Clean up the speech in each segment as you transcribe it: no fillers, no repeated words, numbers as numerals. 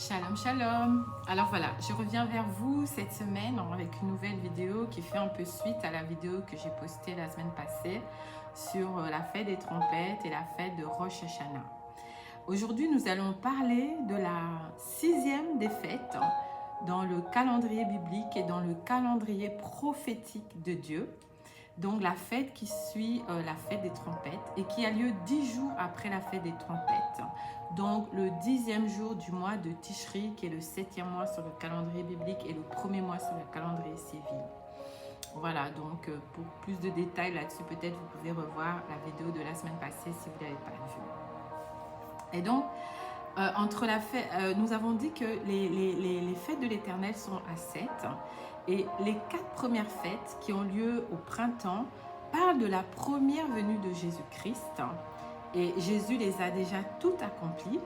Shalom, shalom. Alors voilà, je reviens vers vous cette semaine avec une nouvelle vidéo qui fait un peu suite à la vidéo que j'ai postée la semaine passée sur la fête des trompettes et la fête de Rosh Hashanah. Aujourd'hui, nous allons parler de la sixième des fêtes dans le calendrier biblique et dans le calendrier prophétique de Dieu. Donc la fête qui suit la fête des trompettes et qui a lieu 10 jours après la fête des trompettes. Donc le 10e jour du mois de Tishri, qui est le 7e mois sur le calendrier biblique et le premier mois sur le calendrier civil. Voilà, donc pour plus de détails là-dessus, peut-être vous pouvez revoir la vidéo de la semaine passée si vous ne l'avez pas vue. Et donc, entre la fête, nous avons dit que les fêtes de l'Éternel sont à 7. Et les 4 premières fêtes qui ont lieu au printemps parlent de la première venue de Jésus-Christ. Et Jésus les a déjà toutes accomplies.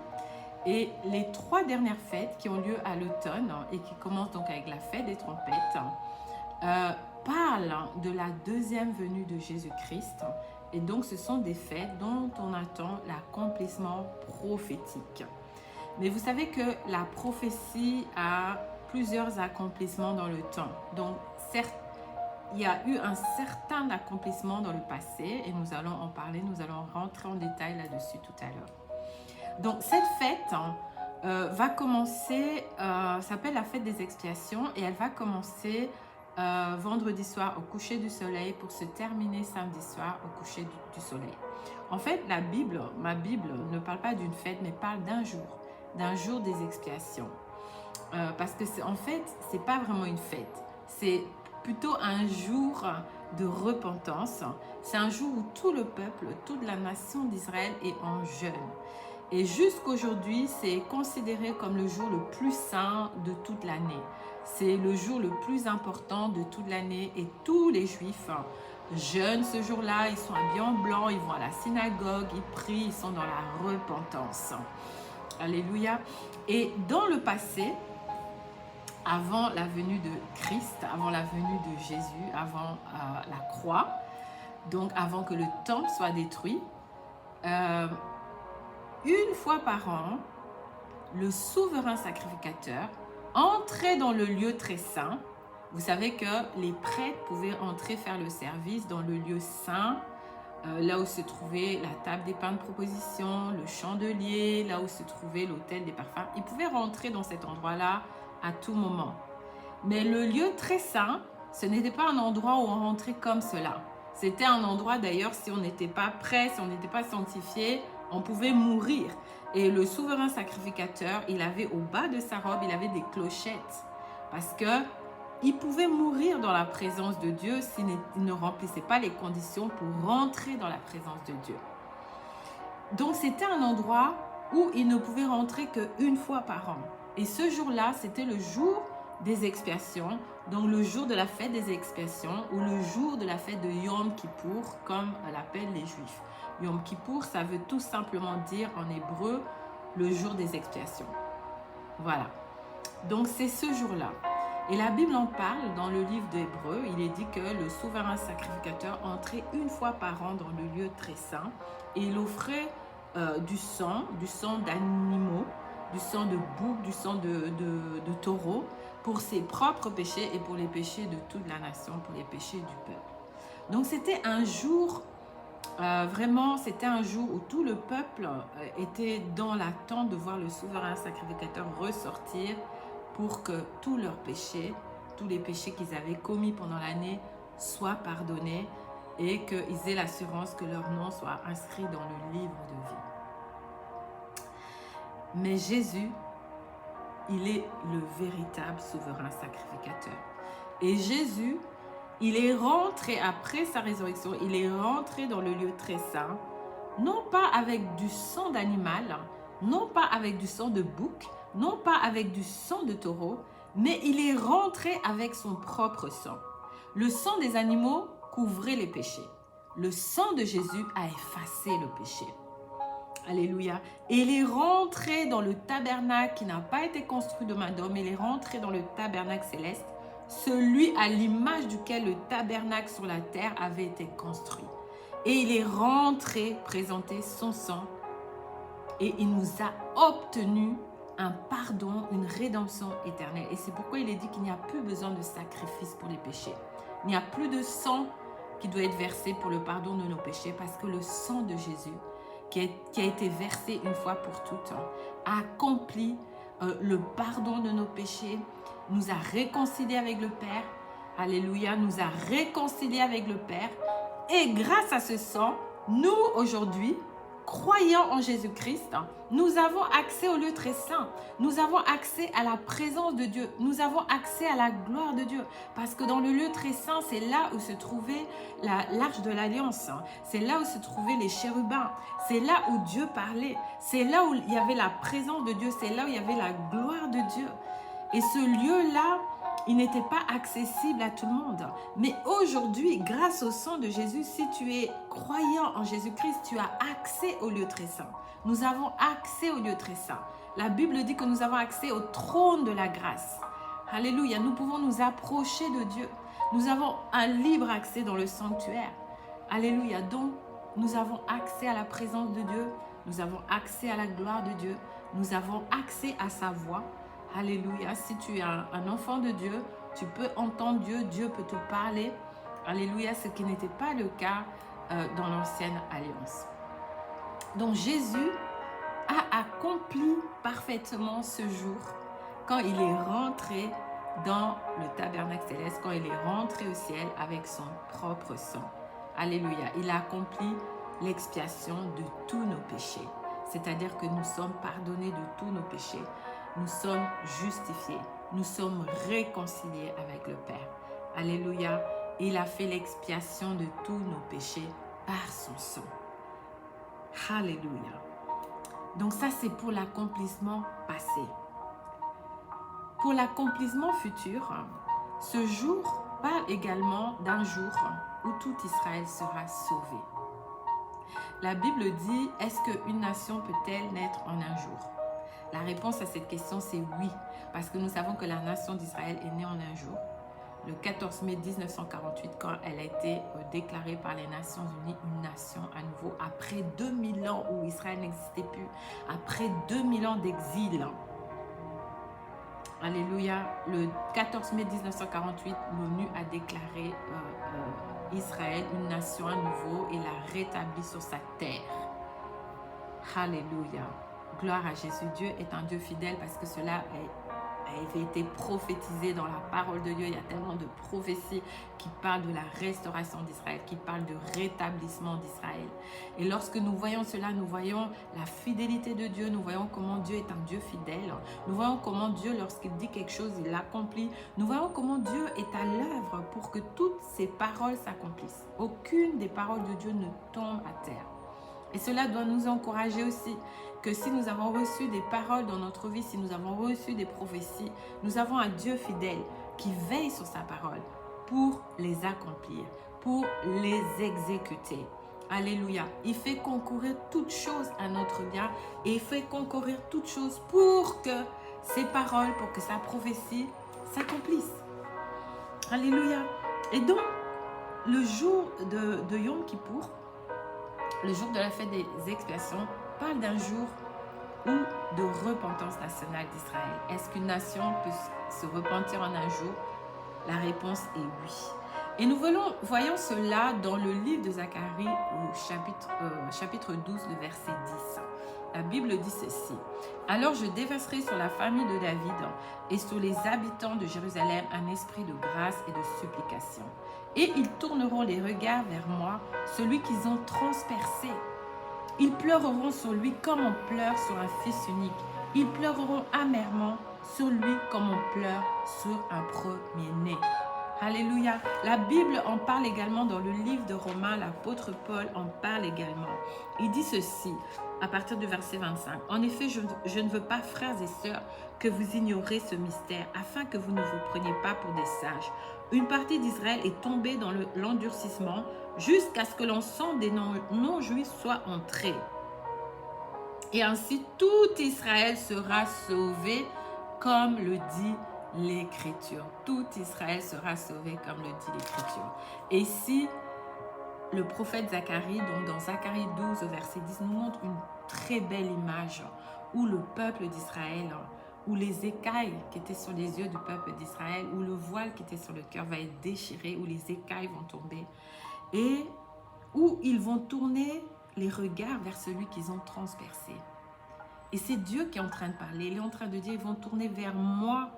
Et les 3 dernières fêtes qui ont lieu à l'automne et qui commencent donc avec la fête des trompettes parlent de la deuxième venue de Jésus-Christ. Et donc ce sont des fêtes dont on attend l'accomplissement prophétique. Mais vous savez que la prophétie a plusieurs accomplissements dans le temps. Donc, certes, il y a eu un certain accomplissement dans le passé et nous allons en parler, nous allons rentrer en détail là-dessus tout à l'heure. Donc, cette fête va commencer, s'appelle la fête des expiations et elle va commencer vendredi soir au coucher du soleil pour se terminer samedi soir au coucher du soleil. En fait, ma Bible ne parle pas d'une fête mais parle d'un jour des expiations. Parce que en fait, c'est pas vraiment une fête. C'est plutôt un jour de repentance. C'est un jour où tout le peuple, toute la nation d'Israël est en jeûne. Et jusqu'aujourd'hui, c'est considéré comme le jour le plus saint de toute l'année. C'est le jour le plus important de toute l'année et tous les Juifs jeûnent ce jour-là. Ils sont habillés en blanc, ils vont à la synagogue, ils prient, ils sont dans la repentance. Alléluia. Et dans le passé, avant la venue de Christ, avant la venue de Jésus, avant la croix, donc avant que le temple soit détruit, une fois par an, le souverain sacrificateur entrait dans le lieu très saint. Vous savez que les prêtres pouvaient entrer faire le service dans le lieu saint, là où se trouvait la table des pains de proposition, le chandelier, là où se trouvait l'autel des parfums. Ils pouvaient rentrer dans cet endroit-là à tout moment. Mais le lieu très saint, ce n'était pas un endroit où on rentrait comme cela. C'était un endroit d'ailleurs, si on n'était pas prêt, si on n'était pas sanctifié, on pouvait mourir. Et le souverain sacrificateur, il avait au bas de sa robe, il avait des clochettes. Parce que il pouvait mourir dans la présence de Dieu s'il ne remplissait pas les conditions pour rentrer dans la présence de Dieu. Donc c'était un endroit où il ne pouvait rentrer qu'une fois par an. Et ce jour-là, c'était le jour des expiations, donc le jour de la fête des expiations ou le jour de la fête de Yom Kippour, comme l'appellent les Juifs. Yom Kippour, ça veut tout simplement dire en hébreu le jour des expiations. Voilà. Donc c'est ce jour-là. Et la Bible en parle dans le livre d'Hébreux. Il est dit que le souverain sacrificateur entrait une fois par an dans le lieu très saint et il offrait du sang d'animaux, du sang de bouc, du sang de taureau pour ses propres péchés et pour les péchés de toute la nation, pour les péchés du peuple. Donc c'était un jour, vraiment c'était un jour où tout le peuple était dans l'attente de voir le souverain sacrificateur ressortir pour que tous leurs péchés, tous les péchés qu'ils avaient commis pendant l'année soient pardonnés et qu'ils aient l'assurance que leur nom soit inscrit dans le livre de vie. Mais Jésus, il est le véritable souverain sacrificateur. Et Jésus, il est rentré après sa résurrection, il est rentré dans le lieu très saint, non pas avec du sang d'animal, non pas avec du sang de bouc, non pas avec du sang de taureau, mais il est rentré avec son propre sang. Le sang des animaux couvrait les péchés. Le sang de Jésus a effacé le péché. Alléluia. Et il est rentré dans le tabernacle qui n'a pas été construit de main d'homme. Il est rentré dans le tabernacle céleste, celui à l'image duquel le tabernacle sur la terre avait été construit. Et il est rentré présenter son sang et il nous a obtenu un pardon, une rédemption éternelle. Et c'est pourquoi il est dit qu'il n'y a plus besoin de sacrifice pour les péchés. Il n'y a plus de sang qui doit être versé pour le pardon de nos péchés, parce que le sang de Jésus, qui a été versé une fois pour toutes, a accompli le pardon de nos péchés, nous a réconciliés avec le Père. Alléluia, nous a réconciliés avec le Père. Et grâce à ce sang, nous aujourd'hui, croyant en Jésus-Christ, nous avons accès au lieu très saint. Nous avons accès à la présence de Dieu. Nous avons accès à la gloire de Dieu. Parce que dans le lieu très saint, c'est là où se trouvait l'arche de l'Alliance. C'est là où se trouvaient les chérubins. C'est là où Dieu parlait. C'est là où il y avait la présence de Dieu. C'est là où il y avait la gloire de Dieu. Et ce lieu-là, il n'était pas accessible à tout le monde. Mais aujourd'hui, grâce au sang de Jésus, si tu es croyant en Jésus-Christ, tu as accès au lieu très saint. Nous avons accès au lieu très saint. La Bible dit que nous avons accès au trône de la grâce. Alléluia, nous pouvons nous approcher de Dieu. Nous avons un libre accès dans le sanctuaire. Alléluia, donc nous avons accès à la présence de Dieu. Nous avons accès à la gloire de Dieu. Nous avons accès à sa voix. Alléluia, si tu es un enfant de Dieu, tu peux entendre Dieu, Dieu peut te parler. Alléluia, ce qui n'était pas le cas dans l'ancienne alliance. Donc Jésus a accompli parfaitement ce jour quand il est rentré dans le tabernacle céleste, quand il est rentré au ciel avec son propre sang. Alléluia, il a accompli l'expiation de tous nos péchés. C'est-à-dire que nous sommes pardonnés de tous nos péchés. Nous sommes justifiés. Nous sommes réconciliés avec le Père. Alléluia. Il a fait l'expiation de tous nos péchés par son sang. Alléluia. Donc ça, c'est pour l'accomplissement passé. Pour l'accomplissement futur, ce jour parle également d'un jour où tout Israël sera sauvé. La Bible dit, est-ce qu'une nation peut-elle naître en un jour? La réponse à cette question, c'est oui, parce que nous savons que la nation d'Israël est née en un jour, le 14 mai 1948, quand elle a été déclarée par les Nations Unies une nation à nouveau, après 2000 ans où Israël n'existait plus, après 2000 ans d'exil. Alléluia, le 14 mai 1948, l'ONU a déclaré Israël une nation à nouveau et l'a rétabli sur sa terre. Alléluia. Gloire à Jésus. Dieu est un Dieu fidèle parce que cela avait été prophétisé dans la parole de Dieu. Il y a tellement de prophéties qui parlent de la restauration d'Israël, qui parlent de rétablissement d'Israël. Et lorsque nous voyons cela, nous voyons la fidélité de Dieu, nous voyons comment Dieu est un Dieu fidèle. Nous voyons comment Dieu, lorsqu'il dit quelque chose, il l'accomplit. Nous voyons comment Dieu est à l'œuvre pour que toutes ses paroles s'accomplissent. Aucune des paroles de Dieu ne tombe à terre. Et cela doit nous encourager aussi que si nous avons reçu des paroles dans notre vie, si nous avons reçu des prophéties, nous avons un Dieu fidèle qui veille sur sa parole pour les accomplir, pour les exécuter. Alléluia. Il fait concourir toutes choses à notre bien et il fait concourir toutes choses pour que ses paroles, pour que sa prophétie s'accomplisse. Alléluia. Et donc, le jour de Yom Kippour, le jour de la fête des expiations, parle d'un jour de repentance nationale d'Israël. Est-ce qu'une nation peut se repentir en un jour? La réponse est oui. Et nous voyons cela dans le livre de Zacharie au chapitre 12, le verset 10. La Bible dit ceci. « Alors je déverserai sur la famille de David et sur les habitants de Jérusalem un esprit de grâce et de supplication. Et ils tourneront les regards vers moi, celui qu'ils ont transpercé. Ils pleureront sur lui comme on pleure sur un fils unique. Ils pleureront amèrement sur lui comme on pleure sur un premier-né. » Alléluia. La Bible en parle également dans le livre de Romains. L'apôtre Paul en parle également. Il dit ceci à partir du verset 25. « En effet, je ne veux pas, frères et sœurs, que vous ignorez ce mystère, afin que vous ne vous preniez pas pour des sages. Une partie d'Israël est tombée dans l'endurcissement jusqu'à ce que l'ensemble des non-juifs soit entré. Et ainsi, tout Israël sera sauvé, comme le dit l'Écriture. Tout Israël sera sauvé, comme le dit l'Écriture. » Et ici, le prophète Zacharie, donc dans Zacharie 12, verset 10, nous montre une très belle image où le peuple d'Israël, où les écailles qui étaient sur les yeux du peuple d'Israël, où le voile qui était sur le cœur va être déchiré, où les écailles vont tomber, et où ils vont tourner les regards vers celui qu'ils ont transpercé. Et c'est Dieu qui est en train de parler. Il est en train de dire, ils vont tourner vers moi.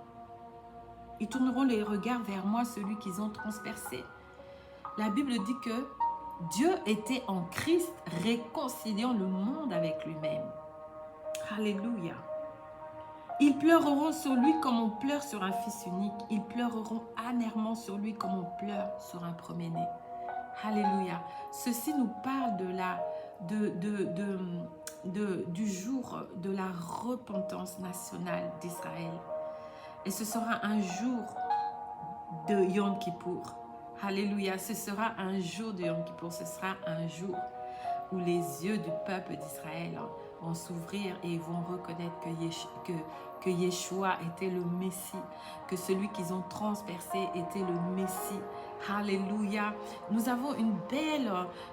Ils tourneront les regards vers moi, celui qu'ils ont transpercé. La Bible dit que Dieu était en Christ, réconciliant le monde avec lui-même. Alléluia. Ils pleureront sur lui comme on pleure sur un fils unique. Ils pleureront amèrement sur lui comme on pleure sur un premier-né. Alléluia. Ceci nous parle du jour de la repentance nationale d'Israël. Et ce sera un jour de Yom Kippour. Alléluia. Ce sera un jour de Yom Kippour. Ce sera un jour où les yeux du peuple d'Israël vont s'ouvrir et ils vont reconnaître que Yeshua était le Messie, que celui qu'ils ont transpercé était le Messie. Alléluia. Nous avons une belle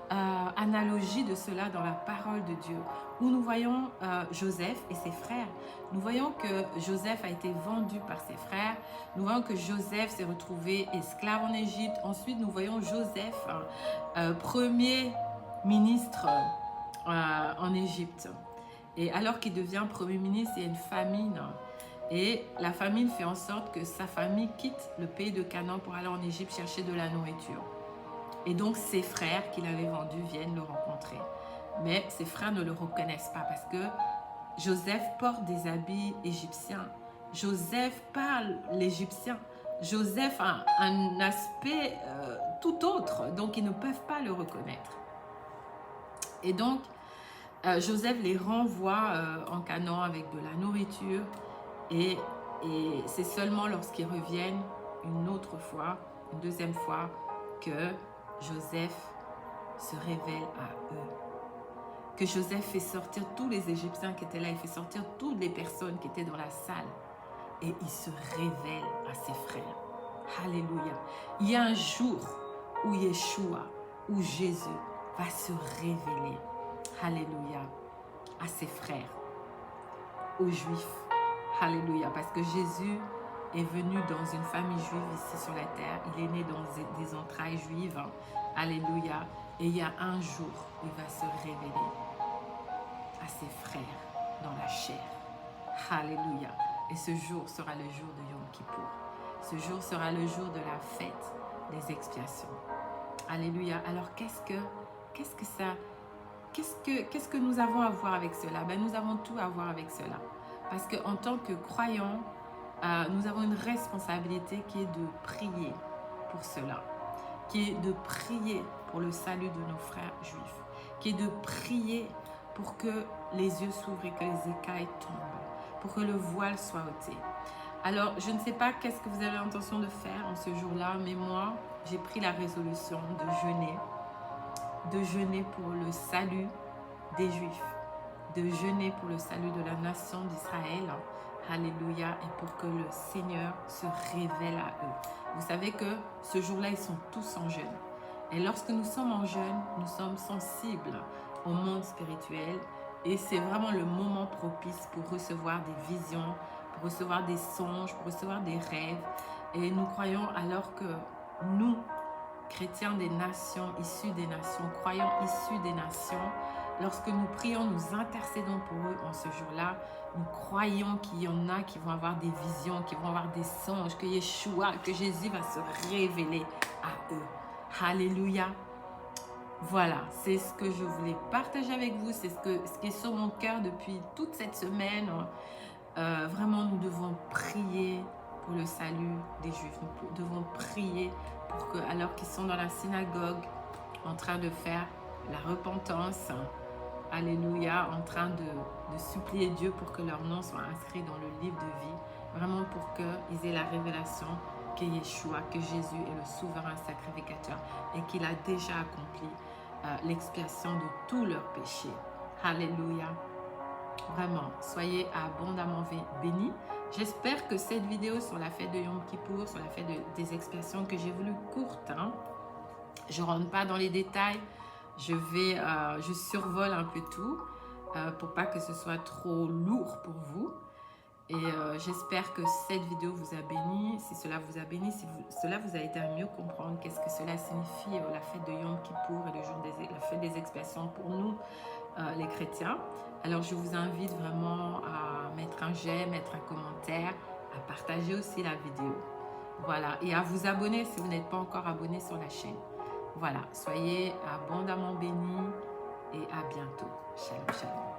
analogie de cela dans la parole de Dieu, où nous voyons Joseph et ses frères. Nous voyons que Joseph a été vendu par ses frères. Nous voyons que Joseph s'est retrouvé esclave en Égypte. Ensuite, nous voyons Joseph, premier ministre en Égypte. Et alors qu'il devient premier ministre, il y a une famine. Et la famine fait en sorte que sa famille quitte le pays de Canaan pour aller en Égypte chercher de la nourriture. Et donc ses frères qu'il avait vendus viennent le rencontrer. Mais ses frères ne le reconnaissent pas parce que Joseph porte des habits égyptiens. Joseph parle l'égyptien. Joseph a un aspect tout autre, donc ils ne peuvent pas le reconnaître. Et donc, Joseph les renvoie en Canaan avec de la nourriture et c'est seulement lorsqu'ils reviennent une autre fois, une deuxième fois, que Joseph se révèle à eux. Que Joseph fait sortir tous les Égyptiens qui étaient là, il fait sortir toutes les personnes qui étaient dans la salle et il se révèle à ses frères. Alléluia. Il y a un jour où Yeshua, où Jésus va se révéler. Alléluia, à ses frères, aux Juifs. Alléluia, parce que Jésus est venu dans une famille juive ici sur la terre. Il est né dans des entrailles juives. Alléluia. Et il y a un jour où il va se révéler à ses frères dans la chair. Alléluia. Et ce jour sera le jour de Yom Kippour. Ce jour sera le jour de la fête des expiations. Alléluia. Alors qu'est-ce que nous avons à voir avec cela? Nous avons tout à voir avec cela. Parce qu'en tant que croyants, nous avons une responsabilité qui est de prier pour cela. Qui est de prier pour le salut de nos frères juifs. Qui est de prier pour que les yeux s'ouvrent et que les écailles tombent. Pour que le voile soit ôté. Alors, je ne sais pas qu'est-ce que vous avez l'intention de faire en ce jour-là, mais moi, j'ai pris la résolution de jeûner pour le salut des Juifs, de jeûner pour le salut de la nation d'Israël. Alléluia. Et pour que le Seigneur se révèle à eux. Vous savez que ce jour-là, ils sont tous en jeûne. Et lorsque nous sommes en jeûne, nous sommes sensibles au monde spirituel. Et c'est vraiment le moment propice pour recevoir des visions, pour recevoir des songes, pour recevoir des rêves. Et nous croyons alors que nous, chrétiens des nations, issus des nations, croyants issus des nations, lorsque nous prions, nous intercédons pour eux en ce jour-là, nous croyons qu'il y en a qui vont avoir des visions, qui vont avoir des songes, que Yeshua, que Jésus va se révéler à eux. Alléluia. Voilà, c'est ce que je voulais partager avec vous, c'est ce qui est sur mon cœur depuis toute cette semaine. Vraiment, nous devons prier pour le salut des Juifs. Nous devons prier pour que, alors qu'ils sont dans la synagogue, en train de faire la repentance, alléluia, en train de supplier Dieu pour que leur nom soit inscrit dans le livre de vie, vraiment pour qu'ils aient la révélation que Yeshua, que Jésus est le souverain sacrificateur et qu'il a déjà accompli l'expiation de tous leurs péchés. Alléluia. Vraiment, soyez abondamment bénis. J'espère que cette vidéo sur la fête de Yom Kippour, sur la fête des expiations que j'ai voulu courte, je ne rentre pas dans les détails, je survole un peu tout. pour pas que ce soit trop lourd pour vous. Et j'espère que cette vidéo vous a béni. Si cela vous a béni, si cela vous a aidé à mieux comprendre qu'est-ce que cela signifie, la fête de Yom Kippour et la fête des expiations pour nous, les chrétiens. Alors je vous invite vraiment à mettre un j'aime, mettre un commentaire, à partager aussi la vidéo. Voilà, et à vous abonner si vous n'êtes pas encore abonné sur la chaîne. Voilà, soyez abondamment bénis et à bientôt. Shalom, shalom.